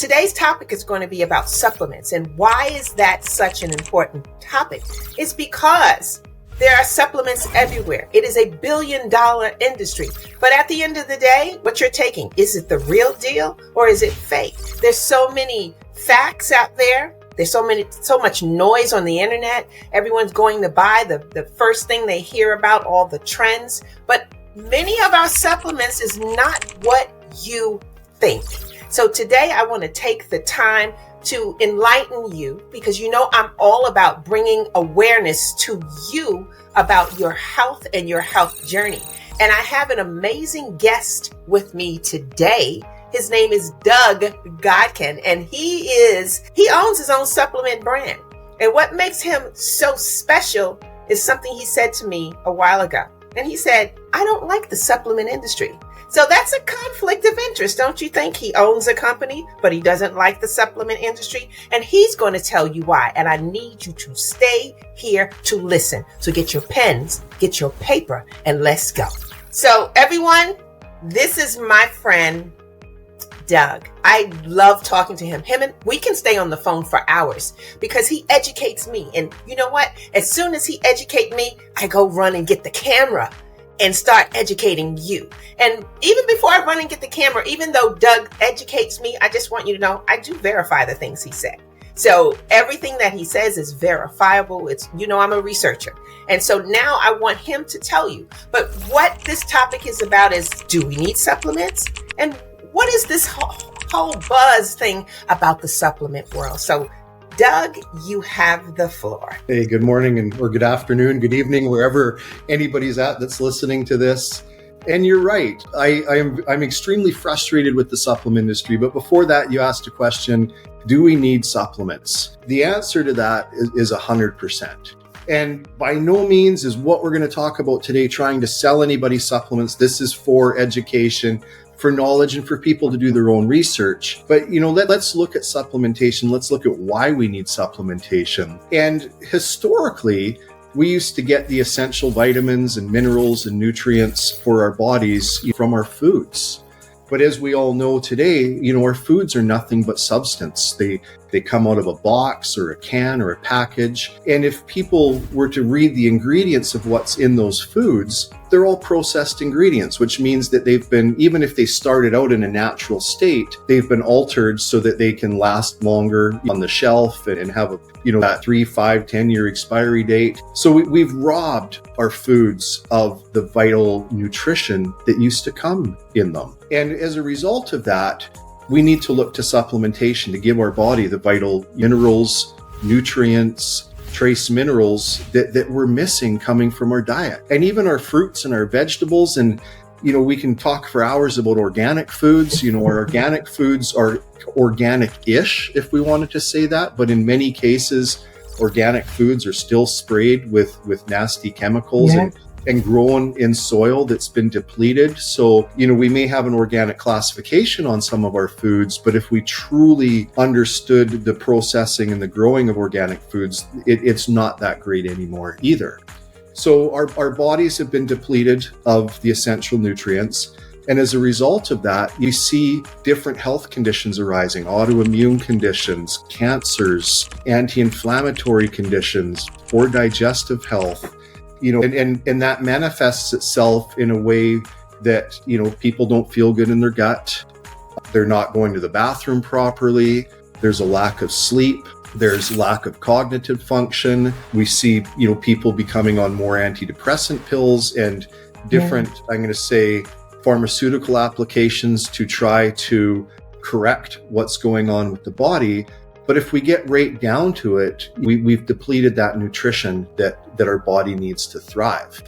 today's topic is going to be about supplements. And why is that such an important topic? It's because there are supplements everywhere. It is $1 billion industry. But at the end of the day, what you're taking, is it the real deal or is it fake? There's so many facts out there. There's so much noise on the internet. Everyone's going to buy the first thing they hear about, all the trends. But many of our supplements is not what you think. So today I want to take the time to enlighten you, because I'm all about bringing awareness to you about your health and your health journey. And I have an amazing guest with me today. His name is Doug Godkin, and he owns his own supplement brand. And what makes him so special is something he said to me a while ago. And he said, I don't like the supplement industry. So that's a conflict of interest, don't you think? He owns a company, but he doesn't like the supplement industry. And he's going to tell you why. And I need you to stay here to listen. So get your pens, get your paper, and let's go. So everyone, this is my friend, Doug. I love talking to him. And we can stay on the phone for hours because he educates me. And you know what? As soon as he educates me, I go run and get the camera and start educating you. And even before I run and get the camera, even though Doug educates me, I just want you to know I do verify the things he said. So everything that he says is verifiable. I'm a researcher. And so now I want him to tell you. But what this topic is about is, do we need supplements? And what is this whole buzz thing about the supplement world? So Doug, you have the floor. Hey, good morning or good afternoon, good evening, wherever anybody's at that's listening to this. And you're right. I'm extremely frustrated with the supplement industry. But before that, you asked a question, do we need supplements? The answer to that is 100%. And by no means is what we're going to talk about today trying to sell anybody supplements. This is for education, for knowledge, and for people to do their own research. But, let's look at supplementation. Let's look at why we need supplementation. And historically, we used to get the essential vitamins and minerals and nutrients for our bodies from our foods. But as we all know today, our foods are nothing but substance. They come out of a box or a can or a package. And if people were to read the ingredients of what's in those foods, they're all processed ingredients, which means that they've been, even if they started out in a natural state, they've been altered so that they can last longer on the shelf and have that 3, 5, 10-year expiry date. So we've robbed our foods of the vital nutrition that used to come in them. And as a result of that, we need to look to supplementation to give our body the vital minerals, nutrients, trace minerals that we're missing coming from our diet. And even our fruits and our vegetables. And, we can talk for hours about organic foods. Our organic foods are organic-ish, if we wanted to say that. But in many cases, organic foods are still sprayed with nasty chemicals. Yeah. And grown in soil that's been depleted. So, we may have an organic classification on some of our foods, but if we truly understood the processing and the growing of organic foods, it's not that great anymore either. So our bodies have been depleted of the essential nutrients. And as a result of that, you see different health conditions arising, autoimmune conditions, cancers, anti-inflammatory conditions, poor digestive health. And that manifests itself in a way that, people don't feel good in their gut. They're not going to the bathroom properly. There's a lack of sleep. There's lack of cognitive function. We see, people becoming on more antidepressant pills and different, I'm going to say, pharmaceutical applications to try to correct what's going on with the body. But if we get right down to it, we've depleted that nutrition that our body needs to thrive.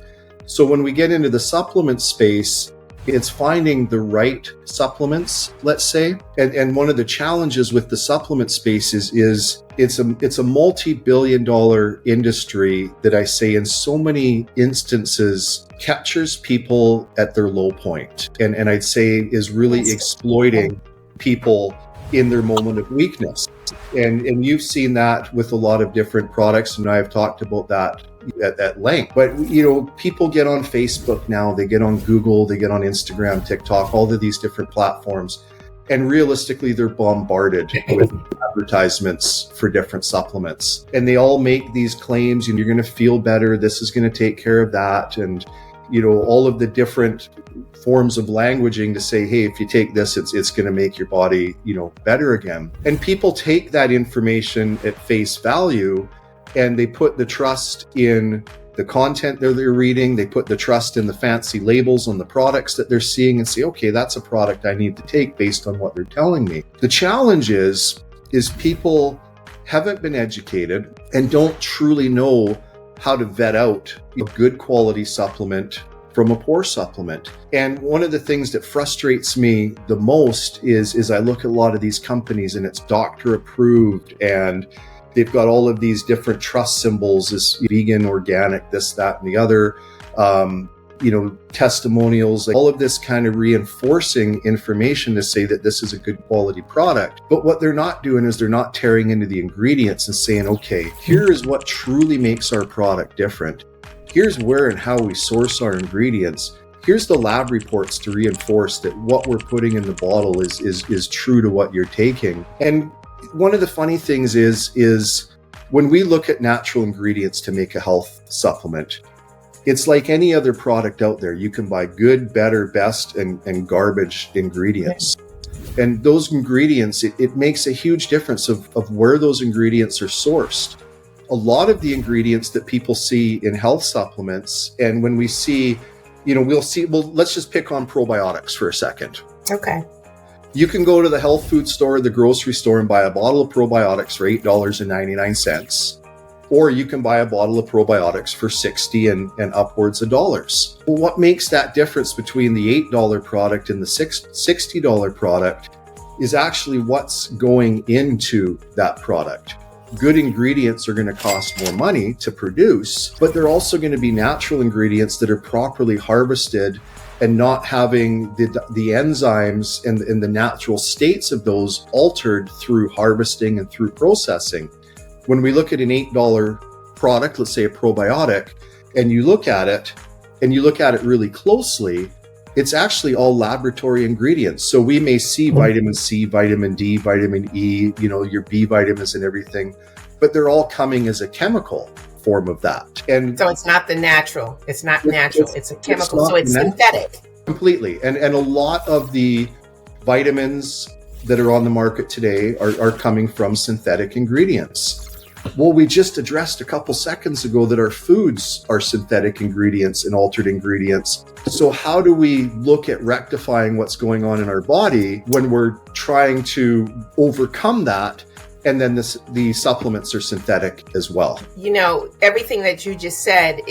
So when we get into the supplement space, it's finding the right supplements, let's say. And one of the challenges with the supplement space is it's a multi-billion-dollar industry that I say in so many instances captures people at their low point. And I'd say is really exploiting people in their moment of weakness. And you've seen that with a lot of different products, and I've talked about that at length. But, people get on Facebook now, they get on Google, they get on Instagram, TikTok, all of these different platforms. And realistically, they're bombarded with advertisements for different supplements. And they all make these claims, you're going to feel better, this is going to take care of that. And, all of the different forms of languaging to say, hey, if you take this, it's going to make your body, better again. And people take that information at face value and they put the trust in the content that they're reading. They put the trust in the fancy labels on the products that they're seeing and say, okay, that's a product I need to take based on what they're telling me. The challenge is people haven't been educated and don't truly know how to vet out a good quality supplement from a poor supplement. And one of the things that frustrates me the most is I look at a lot of these companies and it's doctor approved and they've got all of these different trust symbols as vegan, organic, this, that, and the other, testimonials, like all of this kind of reinforcing information to say that this is a good quality product. But what they're not doing is they're not tearing into the ingredients and saying, okay, here is what truly makes our product different. Here's where and how we source our ingredients. Here's the lab reports to reinforce that what we're putting in the bottle is true to what you're taking. And one of the funny things is when we look at natural ingredients to make a health supplement, it's like any other product out there. You can buy good, better, best, and garbage ingredients. And those ingredients, it makes a huge difference of where those ingredients are sourced. A lot of the ingredients that people see in health supplements, and when we see, let's just pick on probiotics for a second. Okay. You can go to the health food store, the grocery store, and buy a bottle of probiotics for $8.99. Or you can buy a bottle of probiotics for $60 and upwards of dollars. Well, what makes that difference between the $8 product and the $60 product is actually what's going into that product. Good ingredients are going to cost more money to produce, but they're also going to be natural ingredients that are properly harvested and not having the enzymes and the natural states of those altered through harvesting and through processing. When we look at an $8 product, let's say a probiotic, and you look at it really closely, it's actually all laboratory ingredients. So we may see vitamin C, vitamin D, vitamin E, your B vitamins and everything, but they're all coming as a chemical form of that. And so it's not the natural. It's not natural. It's a chemical. So it's synthetic. Completely. And a lot of the vitamins that are on the market today are coming from synthetic ingredients. Well, we just addressed a couple seconds ago that our foods are synthetic ingredients and altered ingredients. So how do we look at rectifying what's going on in our body when we're trying to overcome that? And then the supplements are synthetic as well. Everything that you just said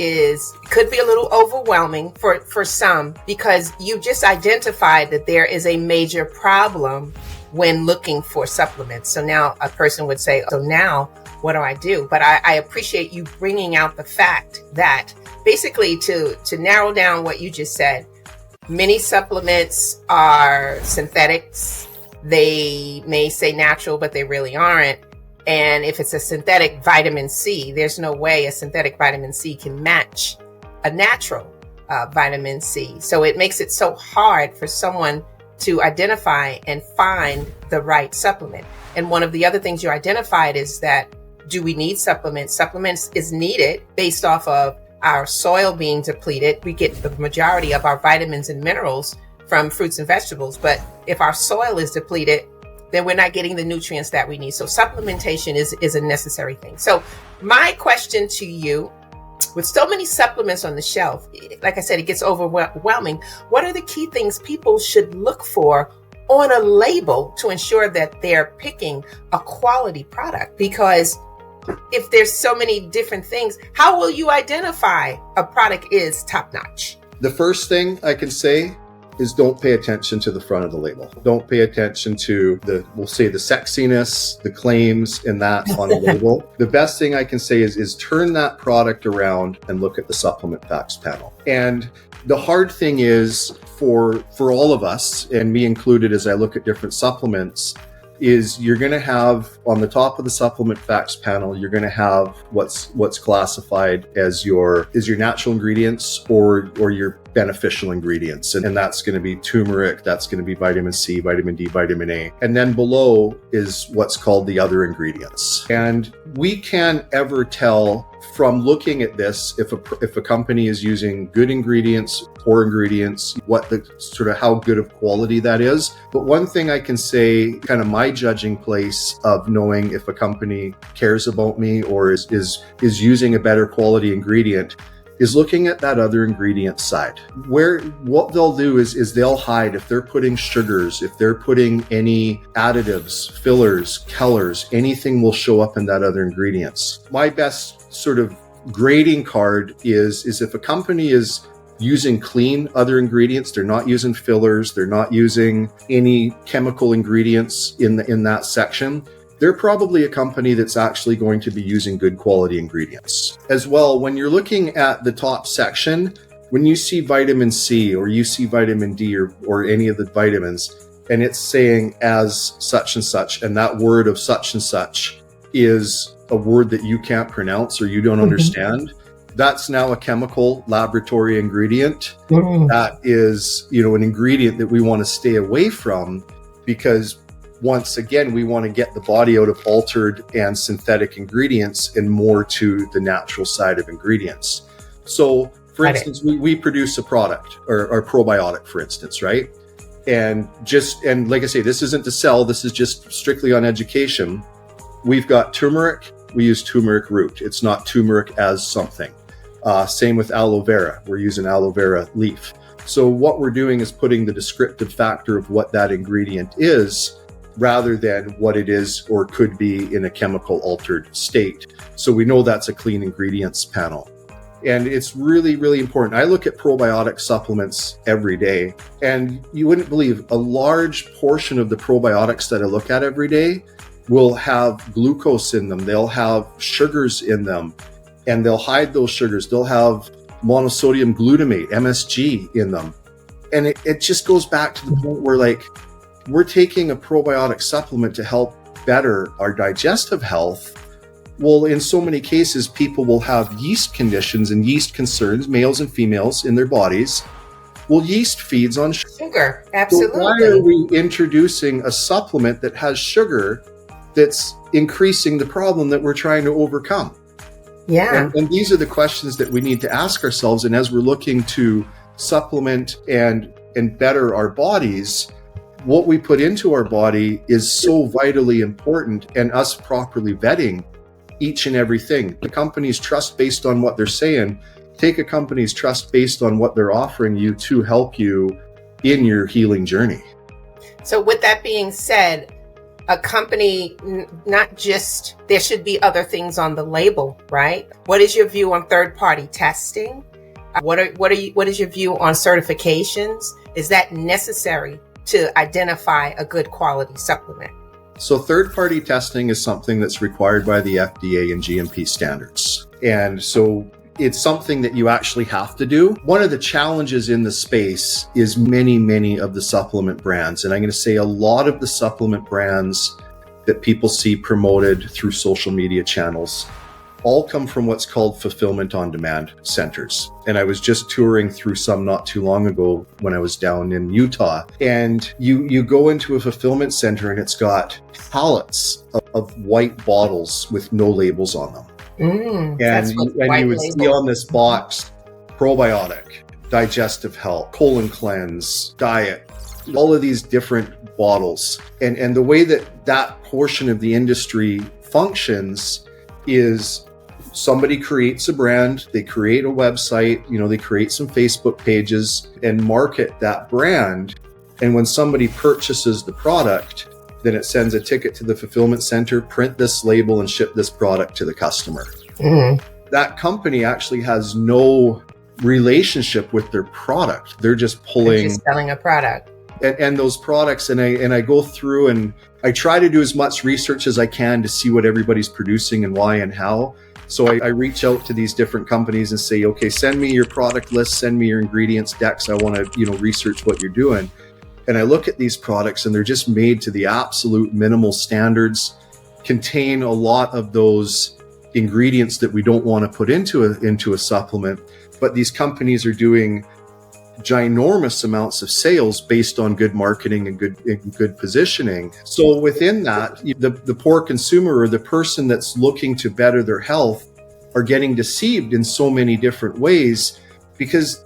could be a little overwhelming for some, because you just identified that there is a major problem when looking for supplements. So now a person would say, so now what do I do? But I appreciate you bringing out the fact that basically to narrow down what you just said, many supplements are synthetics. They may say natural, but they really aren't. And if it's a synthetic vitamin C, there's no way a synthetic vitamin C can match a natural vitamin C. So it makes it so hard for someone to identify and find the right supplement. And one of the other things you identified is that, do we need supplements? Supplements is needed based off of our soil being depleted. We get the majority of our vitamins and minerals from fruits and vegetables. But if our soil is depleted, then we're not getting the nutrients that we need. So supplementation is a necessary thing. So my question to you, with so many supplements on the shelf, like I said, it gets overwhelming. What are the key things people should look for on a label to ensure that they're picking a quality product? Because if there's so many different things, how will you identify a product is top-notch? The first thing I can say is don't pay attention to the front of the label. Don't pay attention to the sexiness, the claims, and that on a label. The best thing I can say is turn that product around and look at the supplement facts panel. And the hard thing is for all of us, and me included as I look at different supplements, is you're going to have on the top of the supplement facts panel, you're going to have what's classified as your natural ingredients or your beneficial ingredients. And that's going to be turmeric, that's going to be vitamin C, vitamin D, vitamin A. And then below is what's called the other ingredients. And we can't ever tell from looking at this if a company is using good ingredients, poor ingredients, what the sort of how good of quality that is. But one thing I can say, kind of my judging place of knowing if a company cares about me or is using a better quality ingredient, is looking at that other ingredient side. Where what they'll do is they'll hide if they're putting sugars, if they're putting any additives, fillers, colors, anything will show up in that other ingredients. My best sort of grading card is if a company is using clean other ingredients, they're not using fillers, they're not using any chemical ingredients in that section, they're probably a company that's actually going to be using good quality ingredients. As well, when you're looking at the top section, when you see vitamin C or you see vitamin D or any of the vitamins, and it's saying as such and such, and that word of such and such is a word that you can't pronounce or you don't understand, that's now a chemical laboratory ingredient. That is, an ingredient that we want to stay away from, because once again, we want to get the body out of altered and synthetic ingredients and more to the natural side of ingredients. So, for instance, we produce a product or probiotic, for instance, right? And like I say, this isn't to sell, this is just strictly on education. We've got turmeric, we use turmeric root. It's not turmeric as something. Same with aloe vera, we're using aloe vera leaf. So what we're doing is putting the descriptive factor of what that ingredient is, rather than what it is or could be in a chemical altered state. So we know that's a clean ingredients panel. And it's really, really important. I look at probiotic supplements every day, and you wouldn't believe a large portion of the probiotics that I look at every day will have glucose in them. They'll have sugars in them, and they'll hide those sugars. They'll have monosodium glutamate, MSG, in them. And it just goes back to the point where, like, we're taking a probiotic supplement to help better our digestive health. Well, in so many cases, people will have yeast conditions and yeast concerns, males and females, in their bodies. Well, yeast feeds on sugar. Absolutely. So why are we introducing a supplement that has sugar that's increasing the problem that we're trying to overcome? Yeah. And these are the questions that we need to ask ourselves. And as we're looking to supplement and better our bodies, what we put into our body is so vitally important, and us properly vetting each and everything. The company's trust based on what they're saying. Take a company's trust based on what they're offering you to help you in your healing journey. So with that being said, a company, not just, there should be other things on the label, right? What is your view on third-party testing? What is your view on certifications? Is that necessary to identify a good quality supplement? So third-party testing is something that's required by the FDA and GMP standards. And so it's something that you actually have to do. One of the challenges in the space is many of the supplement brands. And I'm going to say a lot of the supplement brands that people see promoted through social media channels all come from what's called fulfillment on demand centers. And I was just touring through some not too long ago when I was down in Utah. And you go into a fulfillment center and it's got pallets of white bottles with no labels on them. And you would see on this box, probiotic, digestive health, colon cleanse, diet, all of these different bottles. And the way that portion of the industry functions is somebody creates a brand, they create a website, they create some Facebook pages and market that brand. And when somebody purchases the product, then it sends a ticket to the fulfillment center, print this label and ship this product to the customer. That company actually has no relationship with their product. They're just selling a product. And those products, and I go through and I try to do as much research as I can to see what everybody's producing and why and how. So I reach out to these different companies and say, okay, send me your product list, send me your ingredients decks. I want to, research what you're doing. And I look at these products and they're just made to the absolute minimal standards, contain a lot of those ingredients that we don't want to put into a supplement. But these companies are doing ginormous amounts of sales based on good marketing and good positioning. So within that, the poor consumer or the person that's looking to better their health are getting deceived in so many different ways because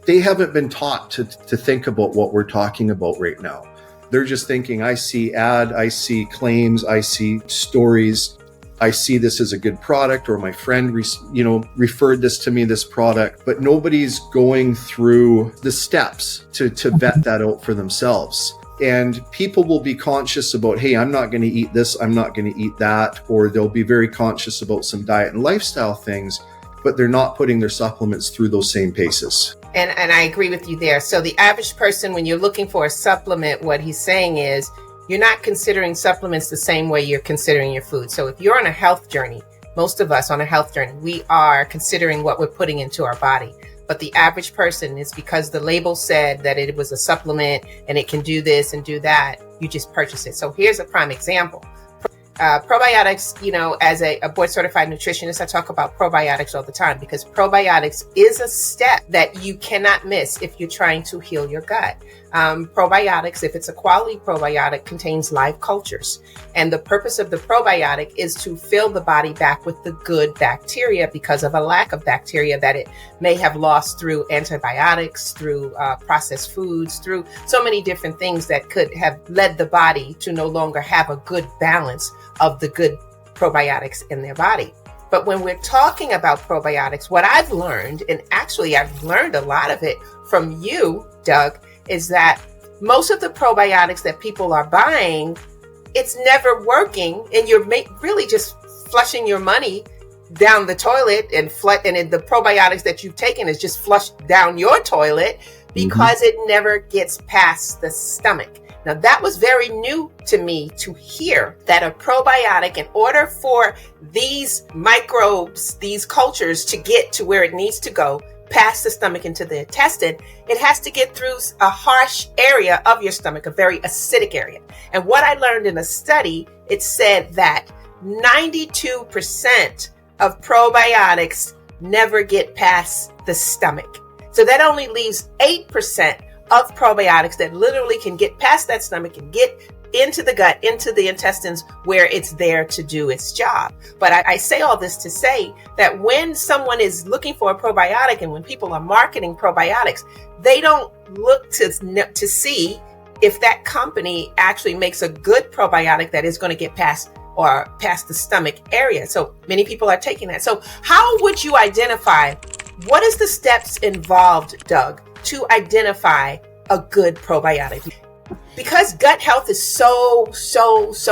they haven't been taught to think about what we're talking about right now. They're just thinking, I see ad, I see claims, I see stories, I see this as a good product, or my friend referred this to me, this product, but nobody's going through the steps to vet that out for themselves. And people will be conscious about, hey, I'm not going to eat this, I'm not going to eat that, or they'll be very conscious about some diet and lifestyle things, but they're not putting their supplements through those same paces. And I agree with you there. So the average person, when you're looking for a supplement, what he's saying is you're not considering supplements the same way you're considering your food. So if you're on a health journey, most of us on a health journey, we are considering what we're putting into our body. But the average person is because the label said that it was a supplement and it can do this and do that, you just purchase it. So here's a prime example. Probiotics, as a board-certified nutritionist, I talk about probiotics all the time because probiotics is a step that you cannot miss if you're trying to heal your gut. Probiotics, if it's a quality probiotic, contains live cultures. And the purpose of the probiotic is to fill the body back with the good bacteria because of a lack of bacteria that it may have lost through antibiotics, through processed foods, through so many different things that could have led the body to no longer have a good balance of the good probiotics in their body. But when we're talking about probiotics, what I've learned, and actually I've learned a lot of it from you, Doug, is that most of the probiotics that people are buying, it's never working, and you're really just flushing your money down the toilet, and the probiotics that you've taken is just flushed down your toilet because it never gets past the stomach. Now, that was very new to me to hear that a probiotic, in order for these microbes, these cultures to get to where it needs to go, past the stomach into the intestine, it has to get through a harsh area of your stomach, a very acidic area. And what I learned in a study, it said that 92% of probiotics never get past the stomach. So that only leaves 8% of probiotics that literally can get past that stomach and get into the gut, into the intestines, where it's there to do its job. But I say all this to say that when someone is looking for a probiotic and when people are marketing probiotics, they don't look to see if that company actually makes a good probiotic that is going to get past the stomach area. So many people are taking that. So how would you identify, what is the steps involved, Doug, to identify a good probiotic? Because gut health is so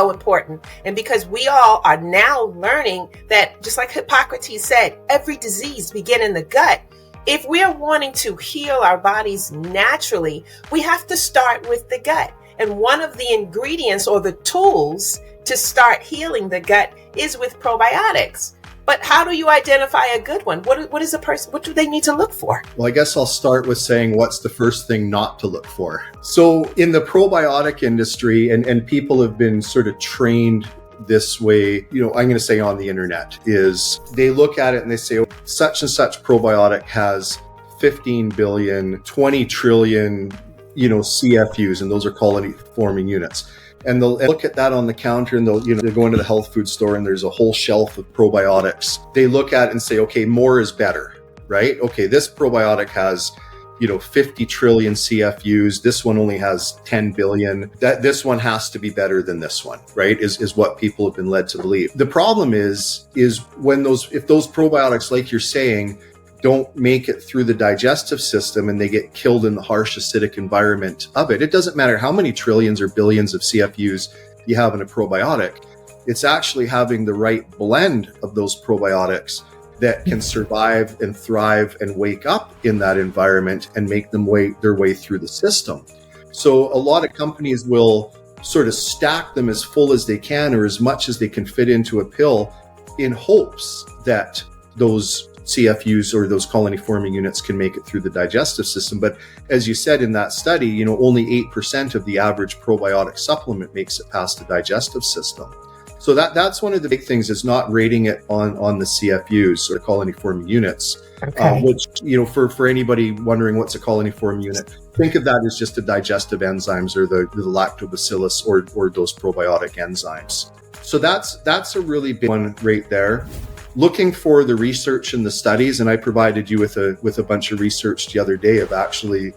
important, and because we all are now learning that, just like Hippocrates said, every disease begins in the gut. If we're wanting to heal our bodies naturally, we have to start with the gut. And one of the ingredients or the tools to start healing the gut is with probiotics. But how do you identify a good one? What do they need to look for? Well, I guess I'll start with saying what's the first thing not to look for. So in the probiotic industry, and people have been sort of trained this way, I'm going to say on the internet, is they look at it and they say, oh, such and such probiotic has 15 billion, 20 trillion, CFUs, and those are colony forming units. And they'll look at that on the counter, and they'll go into the health food store and there's a whole shelf of probiotics. They look at it and say, okay, more is better, right? Okay, this probiotic has, 50 trillion CFUs. This one only has 10 billion. This one has to be better than this one, right? Is what people have been led to believe. The problem is when if those probiotics, like you're saying, don't make it through the digestive system and they get killed in the harsh acidic environment of it. It doesn't matter how many trillions or billions of CFUs you have in a probiotic. It's actually having the right blend of those probiotics that can survive and thrive and wake up in that environment and make them their way through the system. So a lot of companies will sort of stack them as full as they can or as much as they can fit into a pill in hopes that those CFUs or those colony forming units can make it through the digestive system. But as you said in that study, only 8% of the average probiotic supplement makes it past the digestive system. So that's one of the big things, is not rating it on the CFUs, or colony-forming units. Okay. Which, for anybody wondering what's a colony-forming unit, think of that as just the digestive enzymes, or the lactobacillus, or those probiotic enzymes. So that's a really big one right there. Looking for the research and the studies, and I provided you with a bunch of research the other day of actually,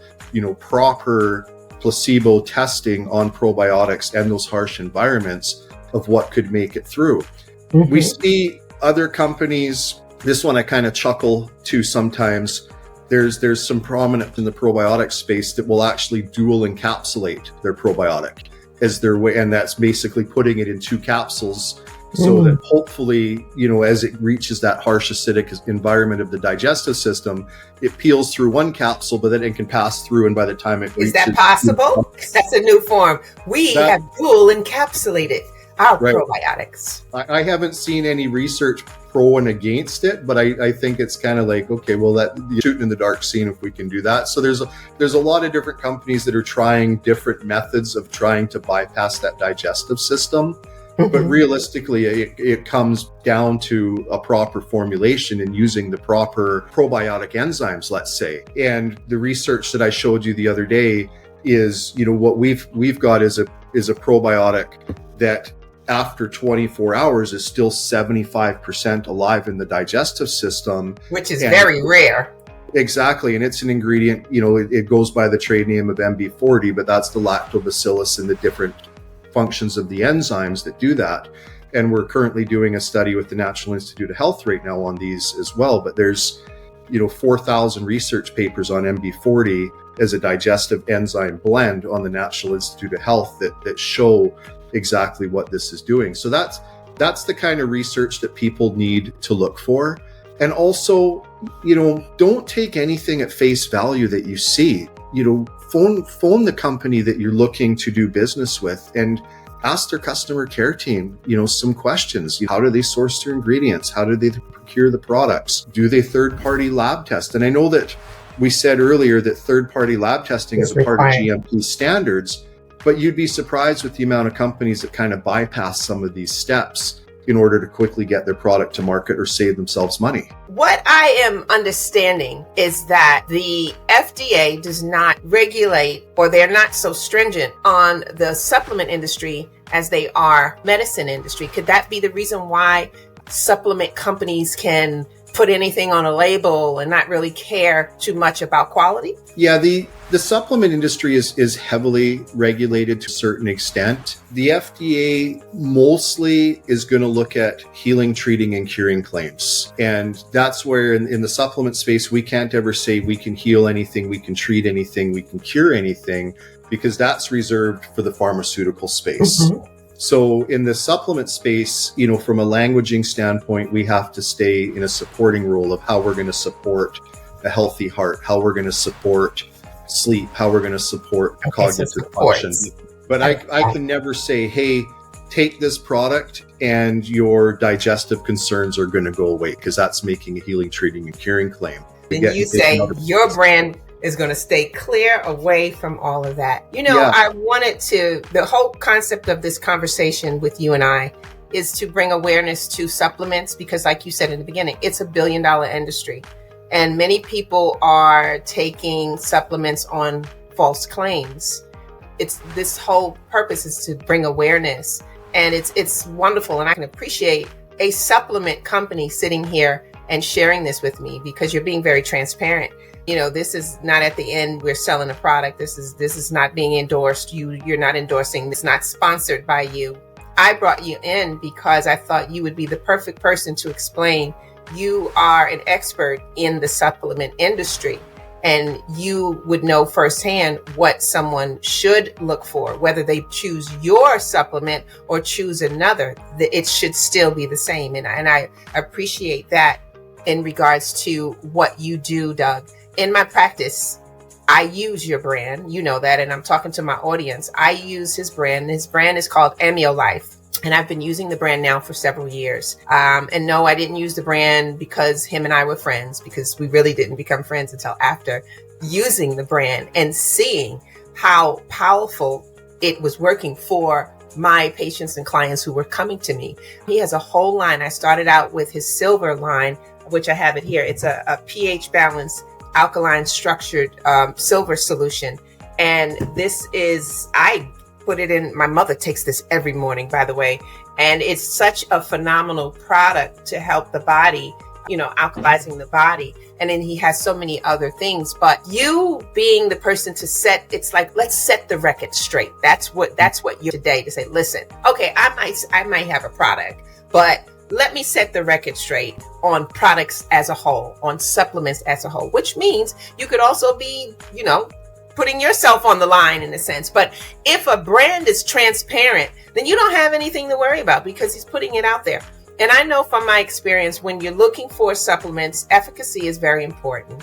proper placebo testing on probiotics and those harsh environments of what could make it through. Mm-hmm. We see other companies, this one I kind of chuckle to sometimes. There's some prominent in the probiotic space that will actually dual encapsulate their probiotic as their way, and that's basically putting it in 2 capsules so that hopefully, as it reaches that harsh acidic environment of the digestive system, it peels through 1 capsule, but then it can pass through, and by the time it reaches... Is that possible? That's a new form. We have dual encapsulated our probiotics. I haven't seen any research pro and against it, but I think it's kind of like, okay, well, that shooting in the dark, seeing if we can do that. So there's a lot of different companies that are trying different methods of trying to bypass that digestive system. But realistically, it comes down to a proper formulation and using the proper probiotic enzymes, let's say. And the research that I showed you the other day is, what we've got is a probiotic that after 24 hours is still 75% alive in the digestive system. Which is very rare. Exactly. And it's an ingredient, it goes by the trade name of MB40, but that's the lactobacillus and the different functions of the enzymes that do that. And we're currently doing a study with the National Institute of Health right now on these as well. But there's, 4,000 research papers on MB40 as a digestive enzyme blend on the National Institute of Health that show exactly what this is doing. So that's the kind of research that people need to look for. And also, don't take anything at face value that you see. Phone the company that you're looking to do business with and ask their customer care team, some questions. How do they source their ingredients? How do they procure the products? Do they third-party lab test? And I know that we said earlier that third-party lab testing is a part of GMP standards, but you'd be surprised with the amount of companies that kind of bypass some of these steps in order to quickly get their product to market or save themselves money. What I am understanding is that the FDA does not regulate, or they're not so stringent on the supplement industry as they are medicine industry. Could that be the reason why supplement companies can put anything on a label and not really care too much about quality? Yeah, the supplement industry is heavily regulated to a certain extent. The FDA mostly is going to look at healing, treating, and curing claims. And that's where in the supplement space, we can't ever say we can heal anything, we can treat anything, we can cure anything, because that's reserved for the pharmaceutical space. Mm-hmm. So in the supplement space, from a languaging standpoint, we have to stay in a supporting role of how we're going to support a healthy heart, how we're going to support sleep, how we're going to support cognitive function. But I can never say, hey, take this product and your digestive concerns are going to go away, because that's making a healing, treating, and curing claim. And you say your brand is going to stay clear away from all of that. I wanted the whole concept of this conversation with you and I is to bring awareness to supplements, because like you said in the beginning, it's a $1 billion industry. And many people are taking supplements on false claims. This whole purpose is to bring awareness, and it's wonderful. And I can appreciate a supplement company sitting here and sharing this with me, because you're being very transparent. This is not at the end, we're selling a product. This is not being endorsed. You're not endorsing. It's not sponsored by you. I brought you in because I thought you would be the perfect person to explain. You are an expert in the supplement industry, and you would know firsthand what someone should look for, whether they choose your supplement or choose another. It should still be the same. And I appreciate that in regards to what you do, Doug. In my practice, I use your brand. You know that, and I'm talking to my audience. I use his brand. His brand is called Life. And I've been using the brand now for several years. And no, I didn't use the brand because him and I were friends, because we really didn't become friends until after using the brand and seeing how powerful it was working for my patients and clients who were coming to me. He has a whole line. I started out with his silver line, which I have it here. It's a pH balanced, alkaline structured silver solution. And this is, I put it in, my mother takes this every morning, by the way. And it's such a phenomenal product to help the body, alkalizing the body. And then he has so many other things, but you being the person to it's like, let's set the record straight. That's what you're today, to say, listen, okay, I might have a product, but let me set the record straight on products as a whole, on supplements as a whole, which means you could also be, putting yourself on the line in a sense. But if a brand is transparent, then you don't have anything to worry about because he's putting it out there. And I know from my experience, when you're looking for supplements, efficacy is very important.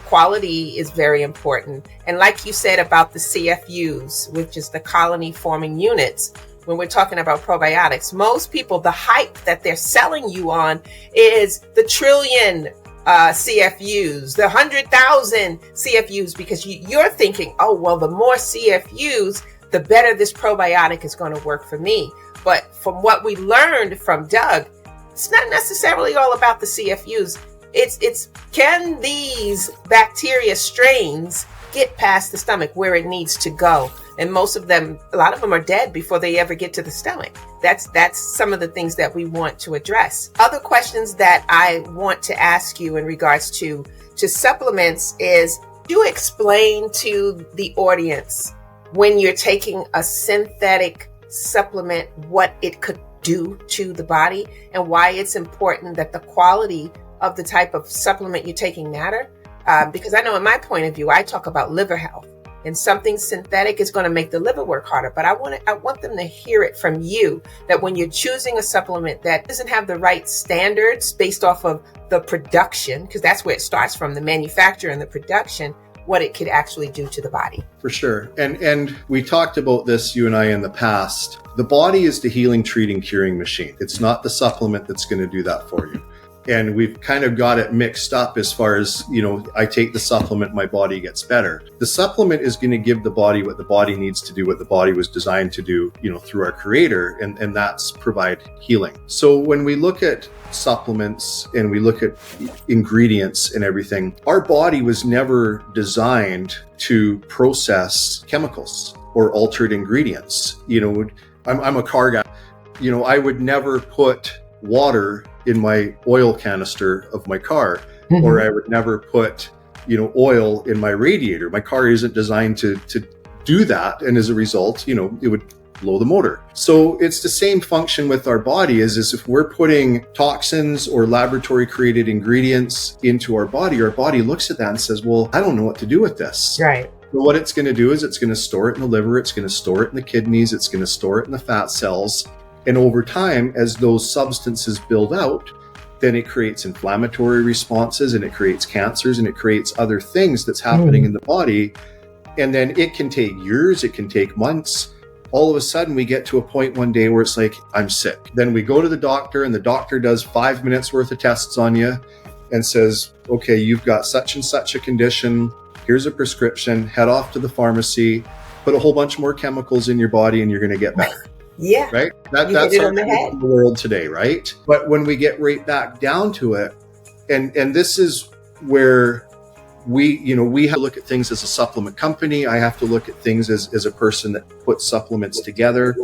Quality is very important. And like you said about the CFUs, which is the colony forming units, when we're talking about probiotics, most people, the hype that they're selling you on is the trillion CFUs, the 100,000 CFUs, because you're thinking, oh, well, the more CFUs, the better this probiotic is going to work for me. But from what we learned from Doug, it's not necessarily all about the CFUs. It's can these bacteria strains get past the stomach where it needs to go? And most of them, a lot of them are dead before they ever get to the stomach. That's some of the things that we want to address. Other questions that I want to ask you in regards to supplements is, do you explain to the audience when you're taking a synthetic supplement what it could do to the body and why it's important that the quality of the type of supplement you're taking matter? Because I know in my point of view, I talk about liver health. And something synthetic is going to make the liver work harder. But I want them to hear it from you that when you're choosing a supplement that doesn't have the right standards based off of the production, because that's where it starts from, the manufacturer and the production, what it could actually do to the body. For sure. And we talked about this, you and I, in the past. The body is the healing, treating, curing machine. It's not the supplement that's going to do that for you. And we've kind of got it mixed up as far as, I take the supplement, my body gets better. The supplement is going to give the body what the body needs to do, what the body was designed to do, through our creator, and that's provide healing. So when we look at supplements and we look at ingredients and everything, our body was never designed to process chemicals or altered ingredients. I'm a car guy. I would never put water in my oil canister of my car, or I would never put, oil in my radiator. My car isn't designed to do that. And as a result, it would blow the motor. So it's the same function with our body is if we're putting toxins or laboratory created ingredients into our body looks at that and says, well, I don't know what to do with this. Right. So what it's going to do is it's going to store it in the liver. It's going to store it in the kidneys. It's going to store it in the fat cells. And over time, as those substances build out, then it creates inflammatory responses and it creates cancers and it creates other things that's happening in the body. And then it can take years, it can take months. All of a sudden, we get to a point one day where it's like, I'm sick. Then we go to the doctor and the doctor does 5 minutes worth of tests on you and says, okay, you've got such and such a condition. Here's a prescription, head off to the pharmacy, put a whole bunch more chemicals in your body and you're going to get better. Yeah. Right? That's our the world today, right? But when we get right back down to it, and this is where we have to look at things as a supplement company. I have to look at things as a person that puts supplements together.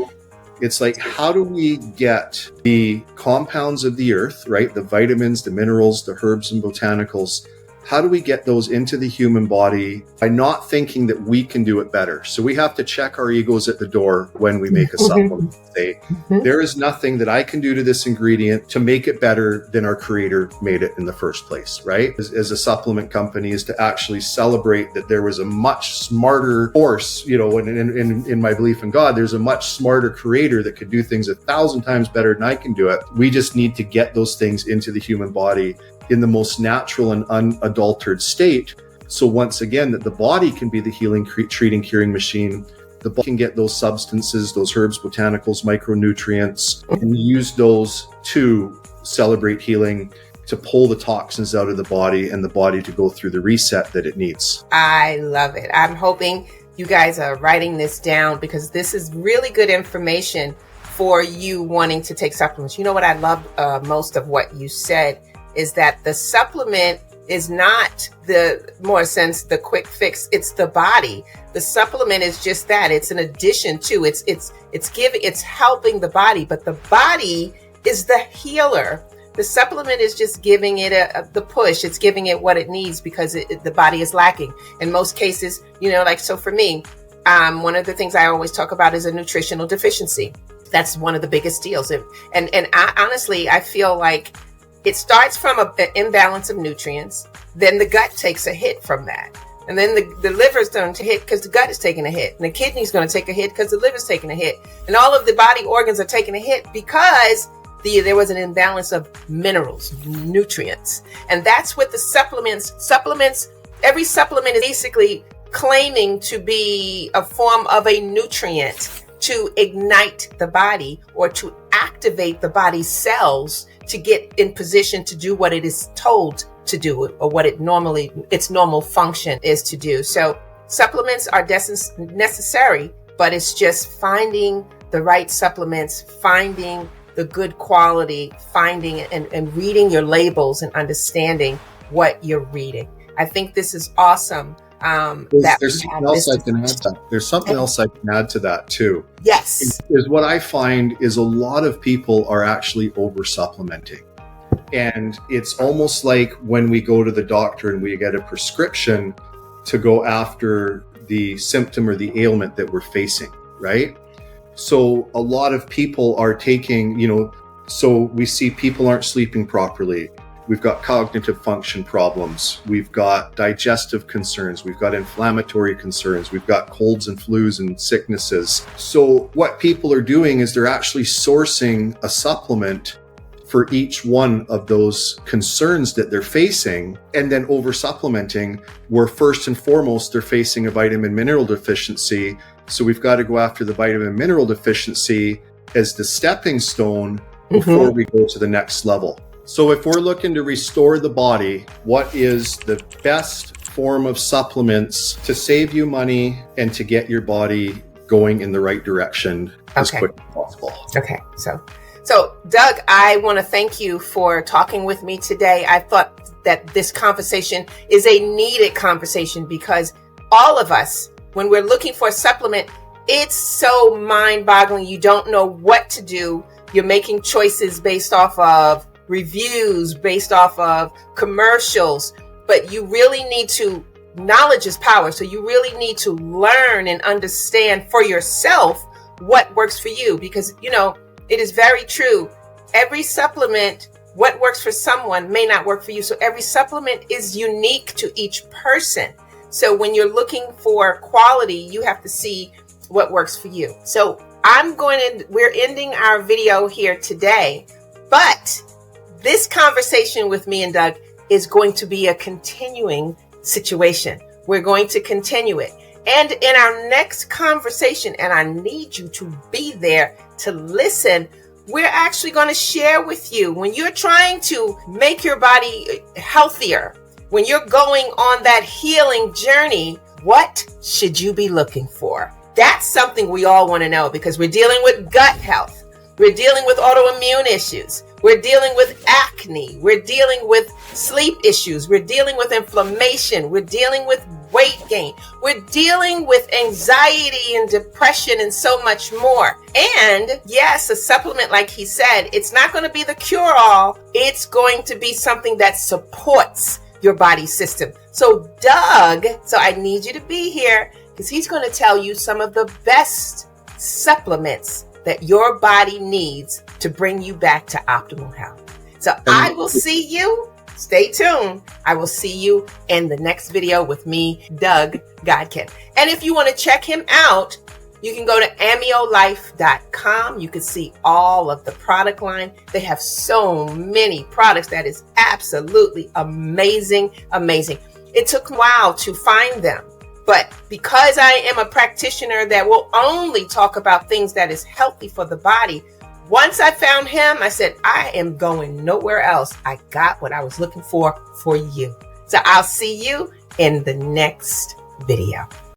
It's like, how do we get the compounds of the earth, right? The vitamins, the minerals, the herbs and botanicals, how do we get those into the human body by not thinking that we can do it better? So we have to check our egos at the door when we make a supplement. Say, there is nothing that I can do to this ingredient to make it better than our creator made it in the first place, right? As a supplement company is to actually celebrate that there was a much smarter force, in my belief in God, there's a much smarter creator that could do things 1,000 times better than I can do it. We just need to get those things into the human body in the most natural and unadulterated state. So once again, that the body can be the healing, treating, curing machine. The body can get those substances, those herbs, botanicals, micronutrients, and use those to celebrate healing, to pull the toxins out of the body and the body to go through the reset that it needs. I love it. I'm hoping you guys are writing this down, because this is really good information for you wanting to take supplements. You know what I love most of what you said is that the supplement is not the quick fix. It's the body. The supplement is just that. It's an addition to. It's helping the body, but the body is the healer. The supplement is just giving it the push. It's giving it what it needs because the body is lacking. In most cases, so for me, one of the things I always talk about is a nutritional deficiency. That's one of the biggest deals. And I honestly, I feel like it starts from an imbalance of nutrients. Then the gut takes a hit from that. And then the liver's going to hit because the gut is taking a hit. And the kidney's going to take a hit because the liver's taking a hit. And all of the body organs are taking a hit because there was an imbalance of minerals, nutrients. And that's what the supplements, every supplement is basically claiming to be a form of a nutrient to ignite the body or to activate the body's cells to get in position to do what it is told to do or what its normal function is to do. So supplements are necessary, but it's just finding the right supplements, finding the good quality, finding and reading your labels and understanding what you're reading. I think this is awesome. There's something else I can add to that. There's something else I can add to that too. Yes. Is what I find is a lot of people are actually over supplementing. And it's almost like when we go to the doctor and we get a prescription to go after the symptom or the ailment that we're facing, right? So a lot of people are taking, so we see people aren't sleeping properly. We've got cognitive function problems. We've got digestive concerns. We've got inflammatory concerns. We've got colds and flus and sicknesses. So what people are doing is they're actually sourcing a supplement for each one of those concerns that they're facing, and then over supplementing, where first and foremost, they're facing a vitamin mineral deficiency. So we've got to go after the vitamin mineral deficiency as the stepping stone before we go to the next level. So if we're looking to restore the body, what is the best form of supplements to save you money and to get your body going in the right direction as quick as possible? Okay. So Doug, I want to thank you for talking with me today. I thought that this conversation is a needed conversation because all of us, when we're looking for a supplement, it's so mind-boggling. You don't know what to do. You're making choices based off of reviews, based off of commercials, but you really need to, knowledge is power. So you really need to learn and understand for yourself what works for you, because, it is very true. Every supplement, what works for someone may not work for you. So every supplement is unique to each person. So when you're looking for quality, you have to see what works for you. So we're ending our video here today, but this conversation with me and Doug is going to be a continuing situation. We're going to continue it. And in our next conversation, and I need you to be there to listen, we're actually going to share with you when you're trying to make your body healthier, when you're going on that healing journey, what should you be looking for? That's something we all want to know because we're dealing with gut health. We're dealing with autoimmune issues. We're dealing with acne. We're dealing with sleep issues. We're dealing with inflammation. We're dealing with weight gain. We're dealing with anxiety and depression and so much more. And yes, a supplement, like he said, it's not going to be the cure-all. It's going to be something that supports your body system. So Doug, I need you to be here because he's going to tell you some of the best supplements that your body needs to bring you back to optimal health. So I will see you. Stay tuned. I will see you in the next video with me, Doug Godkin. And if you want to check him out, you can go to amiolife.com. You can see all of the product line. They have so many products that is absolutely amazing. It took a while to find them. But because I am a practitioner that will only talk about things that is healthy for the body, once I found him, I said, I am going nowhere else. I got what I was looking for you. So I'll see you in the next video.